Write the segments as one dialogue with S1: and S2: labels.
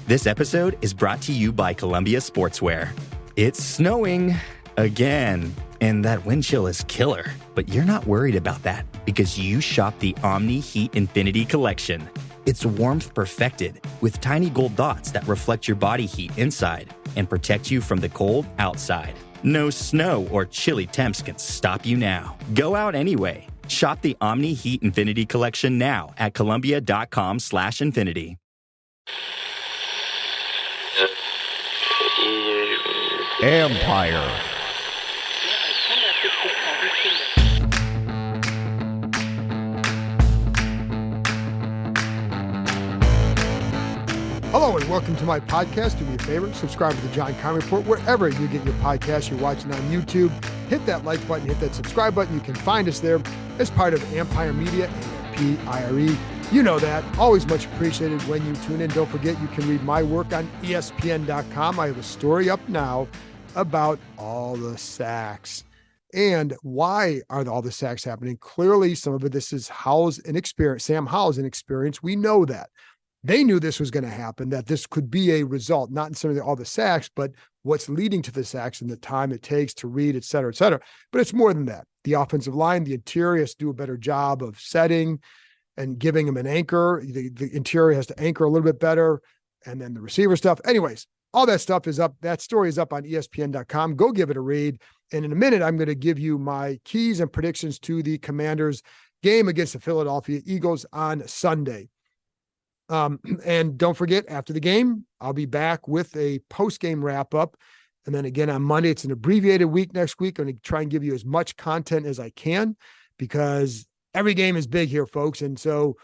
S1: This episode is brought to you by Columbia Sportswear. It's snowing again, and that wind chill is killer. But you're not worried about that because you shop the Omni Heat Infinity Collection. It's warmth perfected with tiny gold dots that reflect your body heat inside and protect you from the cold outside. No snow or chilly temps can stop you now. Go out anyway. Shop the Omni Heat Infinity Collection now at Columbia.com/infinity.
S2: Empire.
S3: Hello and welcome to my podcast. Do me a favor, subscribe to the John Keim Report wherever you get your podcast. You're watching on YouTube. Hit that like button, hit that subscribe button. You can find us there as part of Empire Media, AMPIRE. You know that. Always much appreciated when you tune in. Don't forget, you can read my work on ESPN.com. I have a story up now about all the sacks. And why are all the sacks happening? Clearly, some of this is Howell's inexperience, Sam Howell's inexperience. We know that. They knew this was going to happen, that this could be a result, not necessarily all the sacks, but what's leading to the sacks and the time it takes to read, et cetera, et cetera. But it's more than that. The offensive line, the interior has to do a better job of setting and giving them an anchor. The interior has to anchor a little bit better. And then the receiver stuff. Anyways, all that stuff is up. That story is up on ESPN.com. Go give it a read. And in a minute, I'm going to give you my keys and predictions to the Commanders game against the Philadelphia Eagles on Sunday. And don't forget, after the game, I'll be back with a post-game wrap-up. And then again on Monday, it's an abbreviated week next week. I'm going to try and give you as much content as I can because every game is big here, folks. And so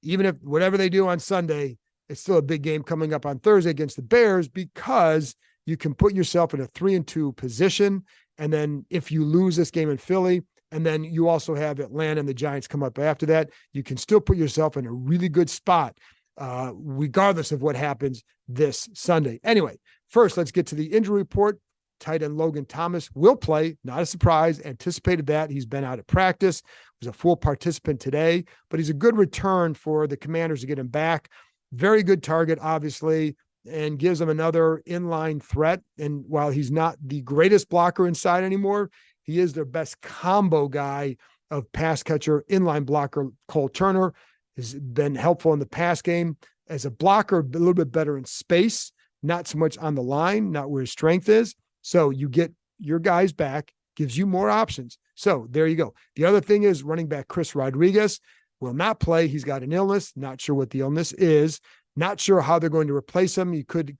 S3: even if whatever they do on Sunday, it's still a big game coming up on Thursday against the Bears because you can put yourself in a 3-2 position. And then if you lose this game in Philly, and then you also have Atlanta and the Giants come up after that, you can still put yourself in a really good spot regardless of what happens this Sunday. Anyway, first, let's get to the injury report. Tight end Logan Thomas will play. Not a surprise. Anticipated that. He's been out at practice. Was a full participant today, but he's a good return for the Commanders to get him back. Very good target, obviously, and gives them another inline threat. And while he's not the greatest blocker inside anymore, he is their best combo guy of pass catcher, inline blocker. Cole Turner has been helpful in the pass game as a blocker, a little bit better in space, not so much on the line, not where his strength is. So you get your guys back, gives you more options. So there you go. The other thing is running back Chris Rodriguez will not play. He's got an illness, not sure what the illness is, not sure how they're going to replace him. You could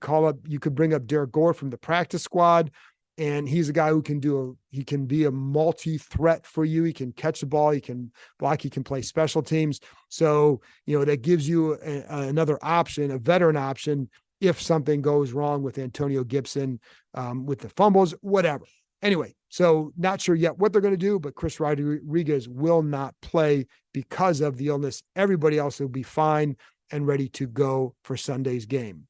S3: bring up Derek Gore from the practice squad. And he's a guy who he can be a multi-threat for you. He can catch the ball, he can block, he can play special teams. So, that gives you another option, a veteran option, if something goes wrong with Antonio Gibson, with the fumbles, whatever. Anyway, so not sure yet what they're going to do, but Chris Rodriguez will not play because of the illness. Everybody else will be fine and ready to go for Sunday's game.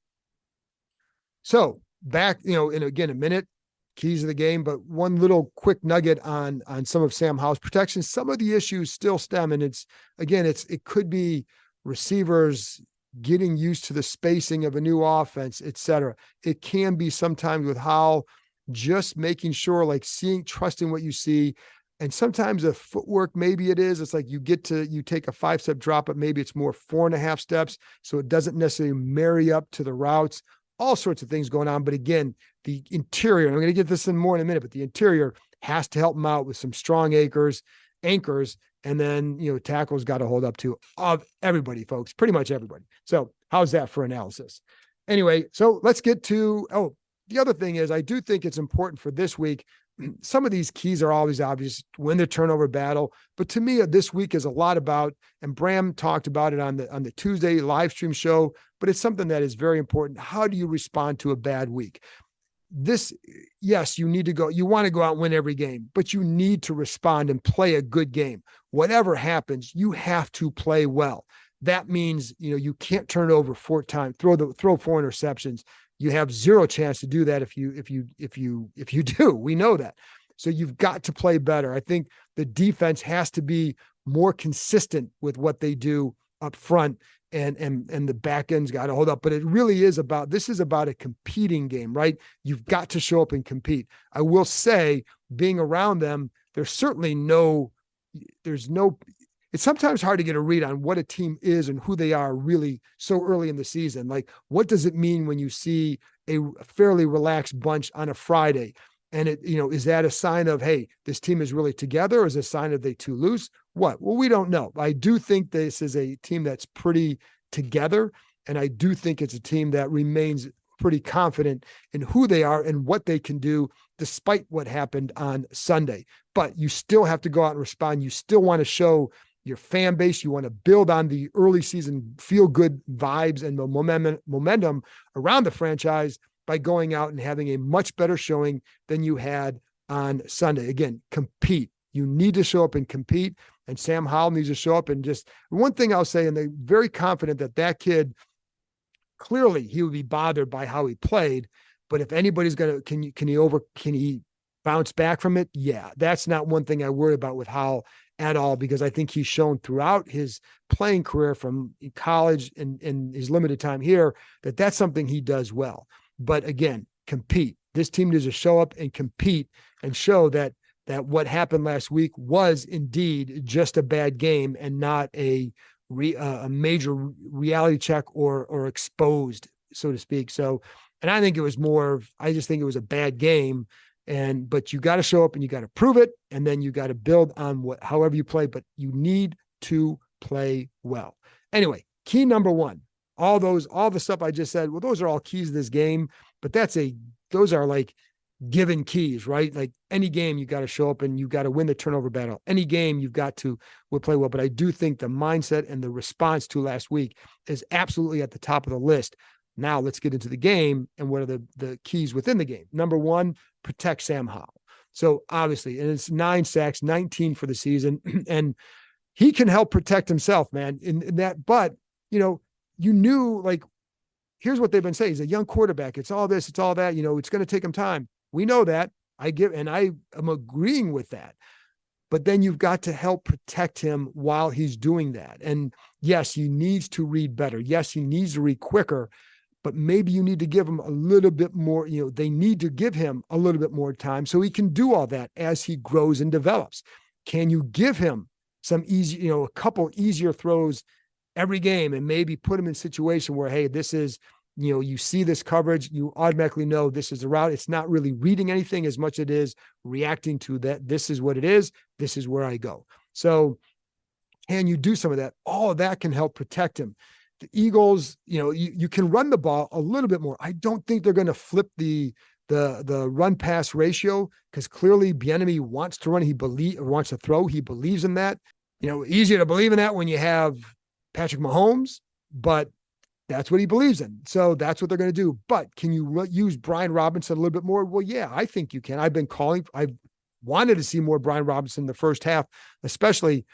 S3: So back, in again, a minute, keys of the game, but one little quick nugget on some of Sam Howell's protection. Some of the issues still stem, and it could be receivers getting used to the spacing of a new offense, et cetera. It can be sometimes with Howell just making sure, like trusting what you see. And sometimes the footwork, maybe it is, it's like you take a 5-step drop, but maybe it's more 4.5 steps. So it doesn't necessarily marry up to the routes, all sorts of things going on. But again, the interior, and I'm going to get this in more in a minute, but the interior has to help him out with some strong anchors, and then, tackles got to hold up to everybody, folks, pretty much everybody. So how's that for analysis? Anyway, so let's get to, the other thing is I do think it's important for this week. Some of these keys are always obvious, win the turnover battle. But to me, this week is a lot about, and Bram talked about it on the Tuesday live stream show, but it's something that is very important. How do you respond to a bad week? Yes, you want to go out and win every game, but you need to respond and play a good game. Whatever happens, you have to play well. That means, you can't turn it over 4 times, throw 4 interceptions. You have zero chance to do that if you do. We know that. So you've got to play better. I think the defense has to be more consistent with what they do up front and the back end's got to hold up. But it really is this is about a competing game, right? You've got to show up and compete. I will say, being around them, it's sometimes hard to get a read on what a team is and who they are really so early in the season. Like, what does it mean when you see a fairly relaxed bunch on a Friday? And is that a sign of, hey, this team is really together, or is it a sign of they too loose? What? Well, we don't know. I do think this is a team that's pretty together. And I do think it's a team that remains pretty confident in who they are and what they can do, despite what happened on Sunday. But you still have to go out and respond. You still want to show your fan base. You want to build on the early season feel-good vibes and the momentum around the franchise by going out and having a much better showing than you had on Sunday. Again, compete. You need to show up and compete. And Sam Howell needs to show up. And just one thing I'll say, and they're very confident that kid, clearly he would be bothered by how he played. But if anybody's going to, can he bounce back from it? Yeah, that's not one thing I worry about with Howell at all, because I think he's shown throughout his playing career from college and his limited time here that that's something he does well. But again, compete. This team needs to show up and compete and show that what happened last week was indeed just a bad game and not a major reality check or exposed, so to speak. So, and I think it was I just think it was a bad game. But you got to show up and you got to prove it. And then you got to build on however you play, but you need to play well. Anyway, key number one. All the stuff I just said, well, those are all keys to this game, but those are like given keys, right? Like any game, you got to show up and you got to win the turnover battle. Any game, you've got to play well. But I do think the mindset and the response to last week is absolutely at the top of the list. Now let's get into the game and what are the keys within the game. Number one, protect Sam Howell. So obviously, and it's 9 sacks, 19 for the season, and he can help protect himself, man. In that, but you knew, like, here's what they've been saying. He's a young quarterback. It's all this, it's all that, it's going to take him time. We know that. I am agreeing with that. But then you've got to help protect him while he's doing that. And yes, he needs to read better. Yes, he needs to read quicker, but maybe you need to give him a little bit more, they need to give him a little bit more time so he can do all that as he grows and develops. Can you give him some easy, a couple easier throws every game and maybe put him in a situation where, hey, this is, you see this coverage, you automatically know this is the route. It's not really reading anything as much as it is reacting to that. This is what it is. This is where I go. So can you do some of that? All of that can help protect him. The Eagles, you can run the ball a little bit more. I don't think they're going to flip the run pass ratio, because clearly Bieniemy wants to run. Wants to throw. He believes in that. Easier to believe in that when you have Patrick Mahomes, but that's what he believes in. So that's what they're going to do. But can you use Brian Robinson a little bit more? Well, yeah, I think you can. I wanted to see more Brian Robinson in the first half, especially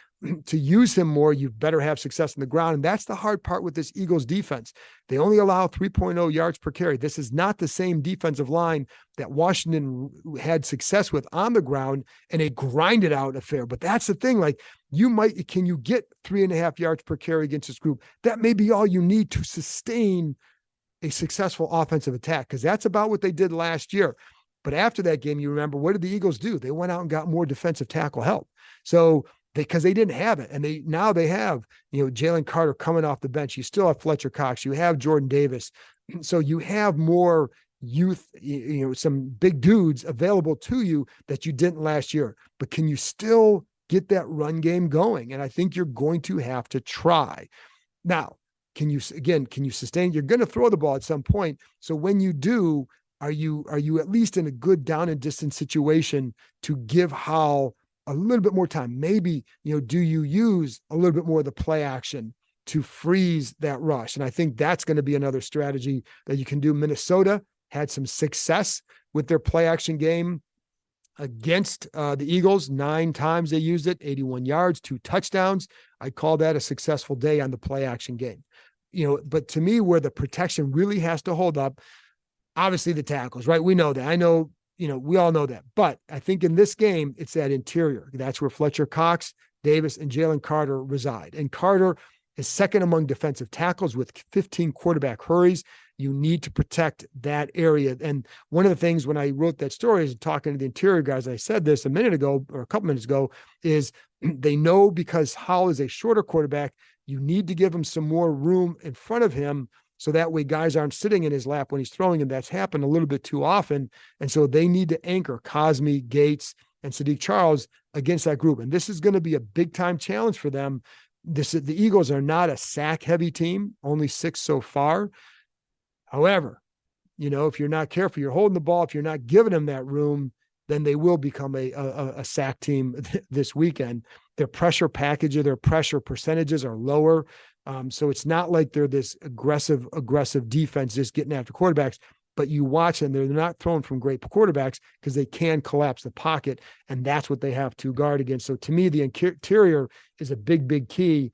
S3: to use him more. You better have success on the ground. And that's the hard part with this Eagles defense. They only allow 3.0 yards per carry. This is not the same defensive line that Washington had success with on the ground in a grinded out affair. But that's the thing. Like, can you get 3.5 yards per carry against this group? That may be all you need to sustain a successful offensive attack, because that's about what they did last year. But after that game, you remember, what did the Eagles do? They went out and got more defensive tackle help. So because they didn't have it. And now they have, Jalen Carter coming off the bench. You still have Fletcher Cox. You have Jordan Davis. So you have more youth, some big dudes available to you that you didn't last year. But can you still get that run game going? And I think you're going to have to try. Now, can you sustain? You're going to throw the ball at some point. So when you do, are you at least in a good down and distance situation to give Howell a little bit more time? Maybe, do you use a little bit more of the play action to freeze that rush? And I think that's going to be another strategy that you can do. Minnesota had some success with their play action game against the Eagles. 9 times they used it, 81 yards, 2 touchdowns. I call that a successful day on the play action game. But to me, where the protection really has to hold up, obviously the tackles, right? We know that. I know, we all know that. But I think in this game, it's that interior. That's where Fletcher Cox, Davis, and Jalen Carter reside. And Carter, is second among defensive tackles with 15 quarterback hurries. You need to protect that area. And one of the things when I wrote that story is talking to the interior guys, I said this a minute ago or a couple minutes ago, is they know because Howell is a shorter quarterback, you need to give him some more room in front of him so that way guys aren't sitting in his lap when he's throwing, and that's happened a little bit too often. And so they need to anchor Cosmi, Gates, and Sadiq Charles against that group. And this is going to be a big time challenge for them. The Eagles are not a sack heavy team, only 6 so far. However, if you're not careful, you're holding the ball. If you're not giving them that room, then they will become a sack team this weekend. Their pressure package, their pressure percentages are lower. So it's not like they're this aggressive defense just getting after quarterbacks, but you watch them, they're not throwing from great quarterbacks because they can collapse the pocket, and that's what they have to guard against. So to me, the interior is a big, big key.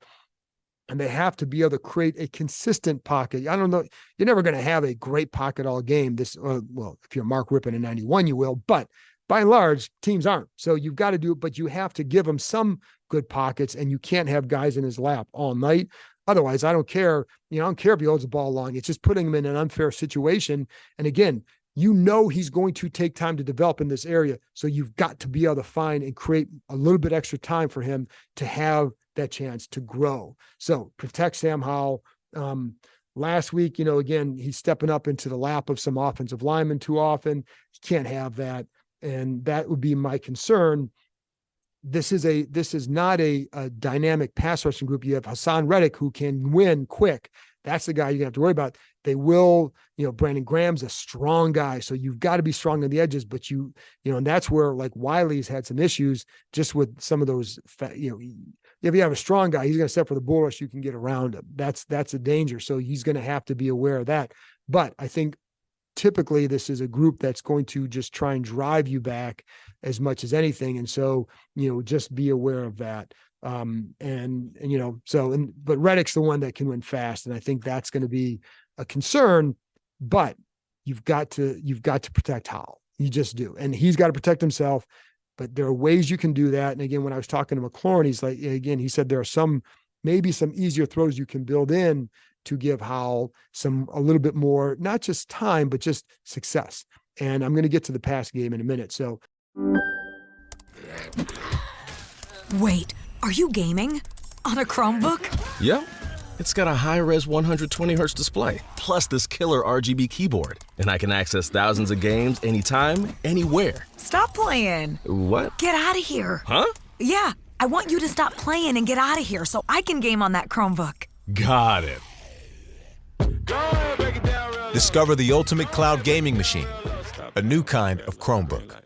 S3: And they have to be able to create a consistent pocket. I don't know. You're never going to have a great pocket all game. Well, if you're Mark Rippon in 91, you will. But by and large, teams aren't. So you've got to do it, but you have to give them some good pockets, and you can't have guys in his lap all night. Otherwise, I don't care. I don't care if he holds the ball long. It's just putting him in an unfair situation. And again, he's going to take time to develop in this area. So you've got to be able to find and create a little bit extra time for him to have that chance to grow. So protect Sam Howell. Last week, again, he's stepping up into the lap of some offensive linemen too often. You can't have that. And that would be my concern. This is not a dynamic pass rushing group. You have Hassan Reddick, who can win quick. That's the guy you're gonna have to worry about. They will, Brandon Graham's a strong guy. So you've got to be strong on the edges, but and that's where like Wiley's had some issues just with some of those, if you have a strong guy, he's going to step for the bull rush. You can get around him. That's a danger. So he's going to have to be aware of that. But I think typically this is a group that's going to just try and drive you back as much as anything. And so, just be aware of that. But Reddick's the one that can win fast. And I think that's going to be a concern, but you've got to protect Howell. You just do. And he's got to protect himself, but there are ways you can do that. And again, when I was talking to McLaurin, he said there are maybe some easier throws you can build in to give Howell a little bit more, not just time, but just success. And I'm going to get to the pass game in a minute. So.
S4: Wait, are you gaming? On a Chromebook?
S5: Yep. It's got a high-res 120 hertz display, plus this killer RGB keyboard. And I can access thousands of games anytime, anywhere.
S4: Stop playing.
S5: What?
S4: Get out of here.
S5: Huh?
S4: Yeah, I want you to stop playing and get out of here so I can game on that Chromebook.
S5: Got it.
S6: Discover the ultimate cloud gaming machine, a new kind of Chromebook.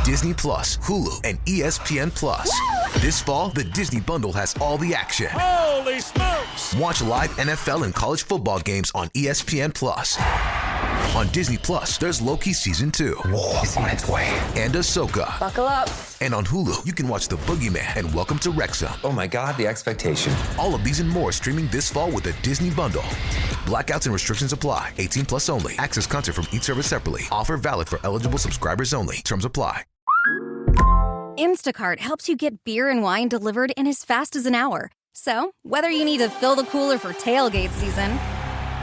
S7: Disney Plus, Hulu, and ESPN Plus. This fall, the Disney Bundle has all the action.
S8: Holy smokes!
S7: Watch live NFL and college football games on ESPN Plus. On Disney Plus, there's Loki Season 2.
S9: War is on its way.
S7: And Ahsoka.
S10: Buckle up.
S7: And on Hulu, you can watch The Boogeyman and Welcome to Wrexham.
S9: Oh my God, the expectation.
S7: All of these and more streaming this fall with the Disney Bundle. Blackouts and restrictions apply. 18 plus only. Access content from each service separately. Offer valid for eligible subscribers only. Terms apply.
S11: Instacart helps you get beer and wine delivered in as fast as an hour. So, whether you need to fill the cooler for tailgate season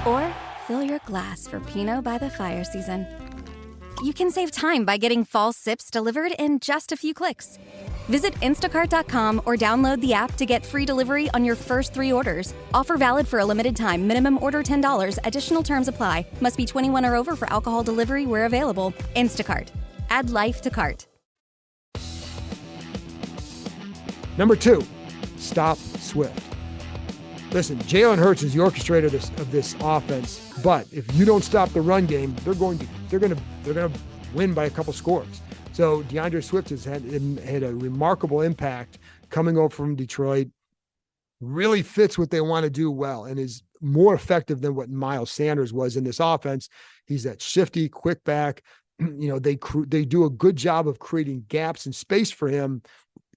S11: or fill your glass for Pinot by the fire season, you can save time by getting fall sips delivered in just a few clicks. Visit instacart.com or download the app to get free delivery on your first 3 orders. Offer valid for a limited time. Minimum order $10. Additional terms apply. Must be 21 or over for alcohol delivery where available. Instacart. Add life to cart.
S3: Number 2, stop Swift. Listen, Jalen Hurts is the orchestrator of this offense, but if you don't stop the run game, they're going to win by a couple scores. So DeAndre Swift has had a remarkable impact coming over from Detroit. Really fits what they want to do well and is more effective than what Miles Sanders was in this offense. He's that shifty, quick back. They do a good job of creating gaps and space for him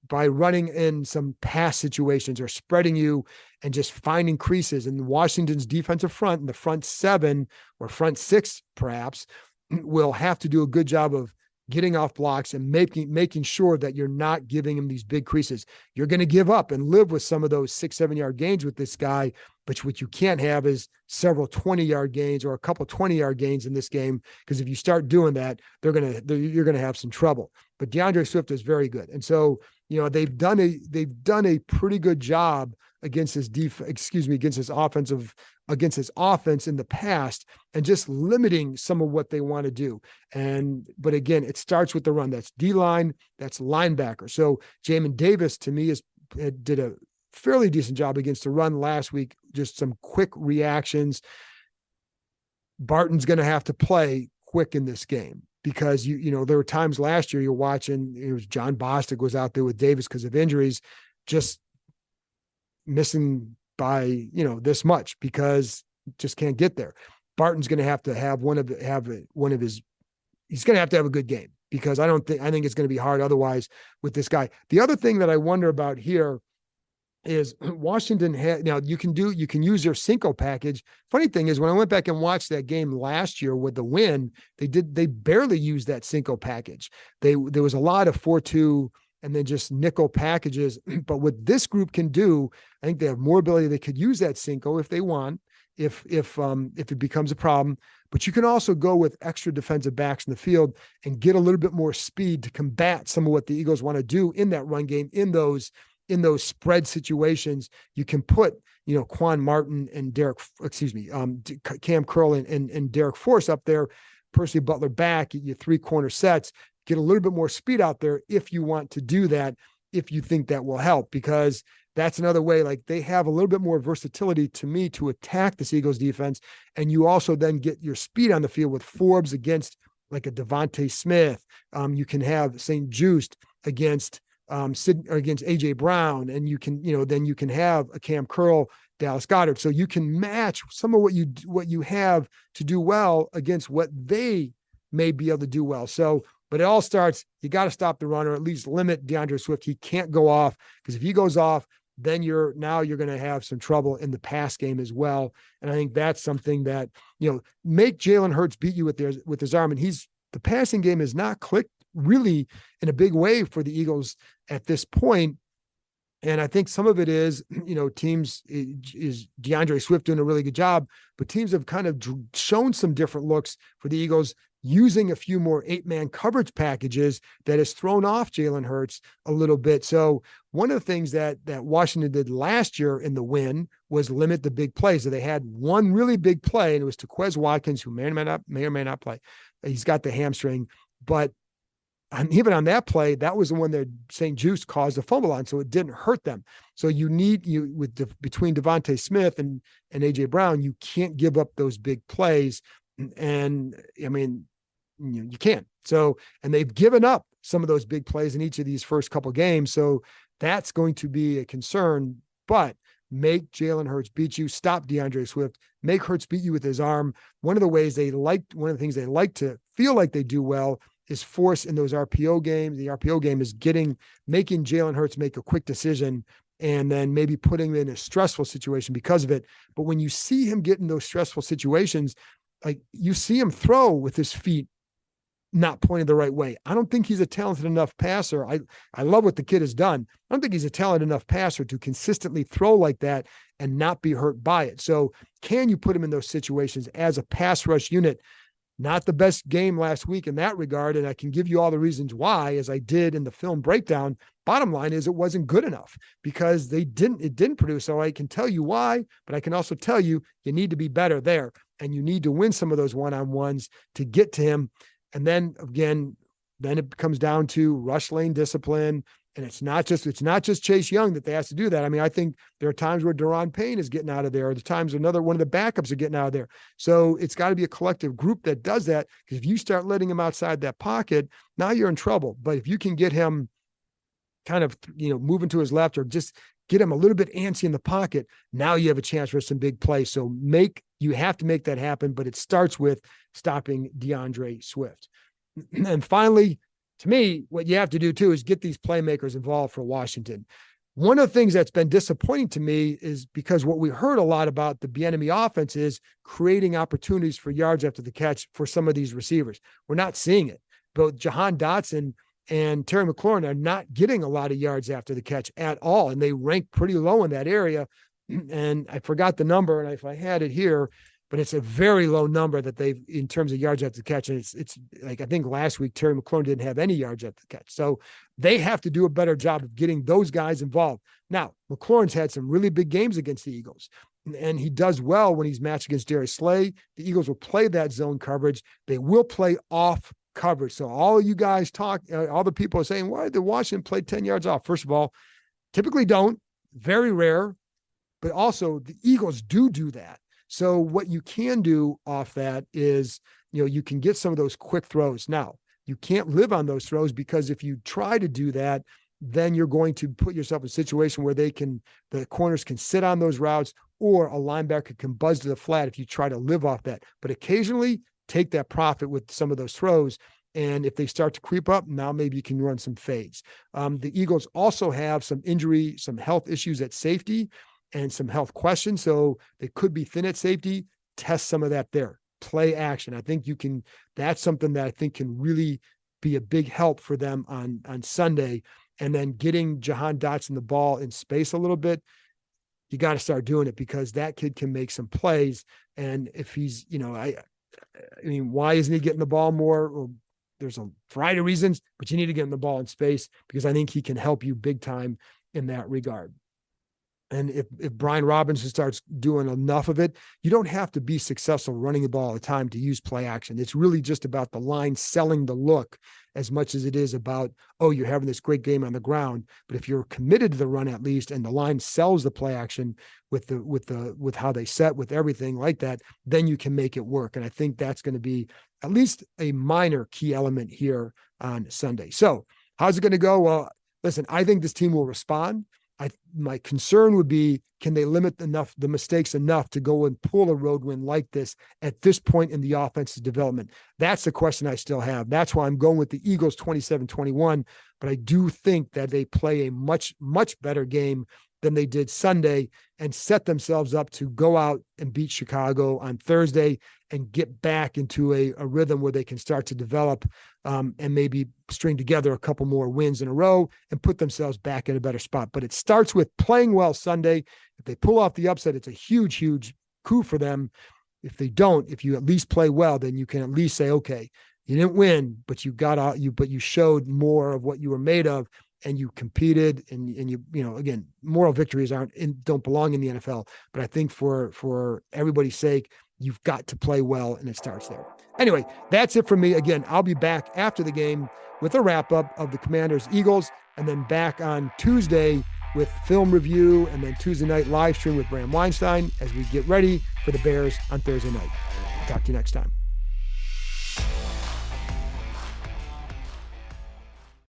S3: by running in some pass situations or spreading you and just finding creases. And Washington's defensive front, and the front 7 or front 6 perhaps, will have to do a good job of getting off blocks and making sure that you're not giving him these big creases. You're going to give up and live with some of those 6-7 yard gains with this guy, but what you can't have is several 20-yard gains or a couple 20-yard gains in this game, because if you start doing that, you're going to have some trouble. But DeAndre Swift is very good. And so, they've done a pretty good job against his offense in the past, and just limiting some of what they want to do. But again, it starts with the run. That's D-line, that's linebacker. So Jamin Davis, to me, did a fairly decent job against the run last week. Just some quick reactions. Barton's going to have to play quick in this game, because there were times last year you're watching, it was John Bostic was out there with Davis because of injuries, just missing by this much, because just can't get there. Barton's going to have he's going to have to have a good game, because I think it's going to be hard otherwise with this guy. The other thing that I wonder about here is Washington now you can use their Cinco package. Funny thing is, when I went back and watched that game last year with the win, they barely used that Cinco package. There was a lot of 4-2 and then just nickel packages. But what this group can do, I think they have more ability. They could use that Cinco if they want, if it becomes a problem. But you can also go with extra defensive backs in the field and get a little bit more speed to combat some of what the Eagles want to do in that run game. In those spread situations, you can put, Quan Martin and Cam Curl and Derek Force up there, Percy Butler back, your 3-corner sets, get a little bit more speed out there if you want to do that, if you think that will help, because that's another way. Like, they have a little bit more versatility to me to attack this Eagles defense. And you also then get your speed on the field with Forbes against like a Devontae Smith. You can have St. Juste against AJ Brown, and you can, then you can have a Cam Curl, Dallas Goedert. So you can match some of what you have to do well against what they may be able to do well. So, but it all starts, you got to stop the run, or at least limit DeAndre Swift. He can't go off, because if he goes off, then you're going to have some trouble in the pass game as well. And I think that's something that, make Jalen Hurts beat you with his arm. And the passing game has not clicked really in a big way for the Eagles at this point. And I think some of it is, teams is DeAndre Swift doing a really good job, but teams have kind of shown some different looks for the Eagles, using a few more 8-man coverage packages that has thrown off Jalen Hurts a little bit. So one of the things that Washington did last year in the win was limit the big plays. So they had one really big play, and it was to Quez Watkins, who may or may not play. He's got the hamstring, but even on that play, that was the one that St. Juste caused a fumble on, so it didn't hurt them. So between Devontae Smith and AJ Brown, you can't give up those big plays. And I mean, you can't. So, and they've given up some of those big plays in each of these first couple games. So that's going to be a concern, but make Jalen Hurts beat you, stop DeAndre Swift, make Hurts beat you with his arm. One of the things they like to feel like they do well is force in those RPO games. The RPO game is making Jalen Hurts make a quick decision, and then maybe putting him in a stressful situation because of it. But when you see him get in those stressful situations, like, you see him throw with his feet not pointed the right way. I don't think he's a talented enough passer. I love what the kid has done. I don't think he's a talented enough passer to consistently throw like that and not be hurt by it. So can you put him in those situations as a pass rush unit? Not the best game last week in that regard, and I can give you all the reasons why, as I did in the film breakdown. Bottom line is, it wasn't good enough because it didn't produce. So I can tell you why, but I can also tell you need to be better there, and you need to win some of those one-on-ones to get to him. And then again, it comes down to rush lane discipline. And it's not just Chase Young that they have to do that. I mean, I think there are times where Daron Payne is getting out of there, or the times one of the backups are getting out of there. So it's got to be a collective group that does that, because if you start letting him outside that pocket, now you're in trouble. But if you can get him kind of, moving to his left, or just get him a little bit antsy in the pocket, now you have a chance for some big plays. So you have to make that happen, but it starts with stopping DeAndre Swift. And finally, to me, what you have to do too is get these playmakers involved for Washington. One of the things that's been disappointing to me is because what we heard a lot about the Bieniemy offense is creating opportunities for yards after the catch for some of these receivers. We're not seeing it. both Jahan Dotson and Terry McLaurin are not getting a lot of yards after the catch at all. And they rank pretty low in that area. And I forgot the number, and if I had it here, but it's a very low number that they've, in terms of yards after the catch. And it's like, I think last week, Terry McLaurin didn't have any yards after the catch. So they have to do a better job of getting those guys involved. Now, McLaurin's had some really big games against the Eagles, and he does well when he's matched against Darius Slay. The Eagles will play that zone coverage. They will play off coverage. So all you guys all the people are saying, why did Washington play 10 yards off? First of all, typically don't, very rare, but also the Eagles do that. So what you can do off that is, you can get some of those quick throws. Now, you can't live on those throws, because if you try to do that, then you're going to put yourself in a situation where the corners can sit on those routes, or a linebacker can buzz to the flat if you try to live off that. But occasionally take that profit with some of those throws. And if they start to creep up, now maybe you can run some fades. The Eagles also have some health issues at safety and some health questions. So they could be thin at safety. Test some of that there. Play action. I think that's something that I think can really be a big help for them on Sunday. And then getting Jahan Dotson the ball in space a little bit, you got to start doing it, because that kid can make some plays. And if he's, I mean, why isn't he getting the ball more? Well, there's a variety of reasons, but you need to get him the ball in space, because I think he can help you big time in that regard. And if Brian Robinson starts doing enough of it, you don't have to be successful running the ball all the time to use play action. It's really just about the line selling the look as much as it is about, you're having this great game on the ground. But if you're committed to the run, at least, and the line sells the play action with how they set, with everything like that, then you can make it work. And I think that's going to be at least a minor key element here on Sunday. So how's it going to go? Well, listen, I think this team will respond. My concern would be, can they limit the mistakes enough to go and pull a road win like this at this point in the offense's development? That's the question I still have. That's why I'm going with the Eagles 27-21, but I do think that they play a much, much better game than they did Sunday and set themselves up to go out and beat Chicago on Thursday and get back into a rhythm where they can start to develop and maybe string together a couple more wins in a row and put themselves back in a better spot. But it starts with playing well Sunday. If they pull off the upset, it's a huge, huge coup for them. If they don't, if you at least play well, then you can at least say, okay, you didn't win, but you showed more of what you were made of, and you competed, and you again, moral victories don't belong in the NFL. But I think for everybody's sake, you've got to play well, and it starts there. Anyway, that's it for me. Again, I'll be back after the game with a wrap-up of the Commanders-Eagles, and then back on Tuesday with film review, and then Tuesday night live stream with Bram Weinstein as we get ready for the Bears on Thursday night. Talk to you next time.